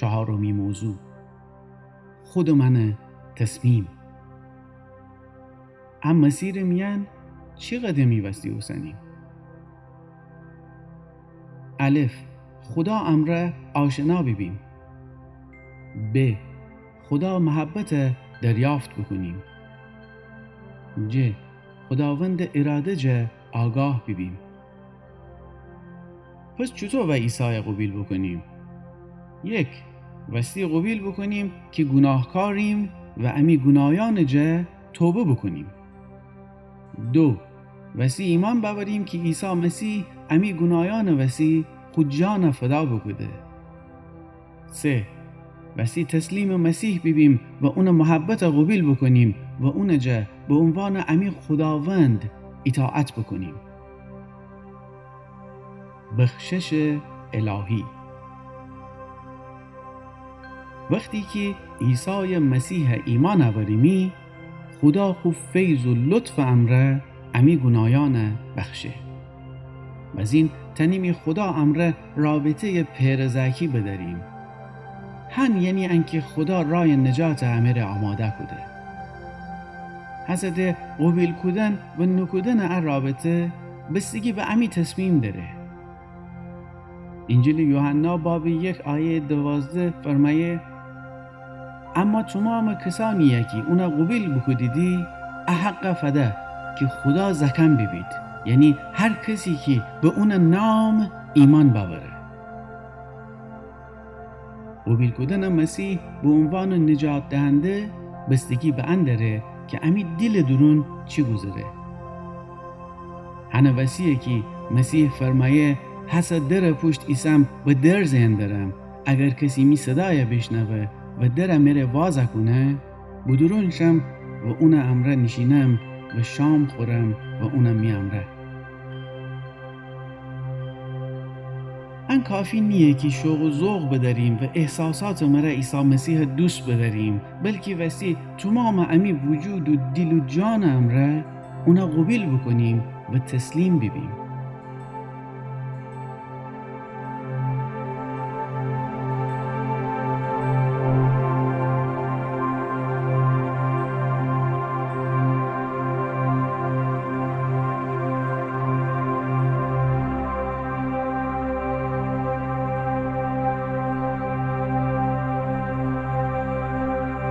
4 موضوع: خود من تصمیم. ام مسیر میان چی قدمی وستی حسنی؟ الف: خدا امره آشنا ببین. ب: خدا محبت دریافت بکنیم. ج: خداوند اراده جه آگاه ببین. پس چطور و عیسی قبول بکنیم؟ 1. وستی قبول بکنیم که گناهکاریم و امی گناهان جه توبه بکنیم. 2. وستی ایمان باوریم که عیسی مسیح امی گناهان وستی خود جان فدا بکده. 3. وستی تسلیم مسیح ببیم و اون محبت قبول بکنیم و اون جه به عنوان امی خداوند اطاعت بکنیم. بخشش الهی: وقتی که عیسی مسیح ایمان آوریمی، خدا خوب فیض و لطف امره امی گناهان بخشه. و از این تنیمی خدا امره رابطه پیرزکی بداریم. هن یعنی انکه خدا رای نجات امره آماده کده. حسد قبول کدن و نکدن ار رابطه بستگی به امی تصمیم داره. انجیل یوحنا باب 1 آیه 12 فرمایه: اما تمام کسانی که اونا قبول بکدیدی احق فده که خدا زکم ببید، یعنی هر کسی که به اون نام ایمان باوره. قبول کدن مسیح به عنوان نجات دهنده بستگی به ان داره که امی دل درون چی گذره. هنه وسیعه که مسیح فرمایه: حسد در پشت ایسم و در زین دارم، اگر کسی می صدای بشنوه و در میره وازه کنه، بدرون شم و اون امره نشینم و شام خورم و اون می امره. ان کافی نیه که شوق و ذوق بداریم و احساسات مره عیسی مسیح دوست بداریم، بلکه وسیع تمام امی وجود و دل و جان امره اونا قبول بکنیم و تسلیم ببیم.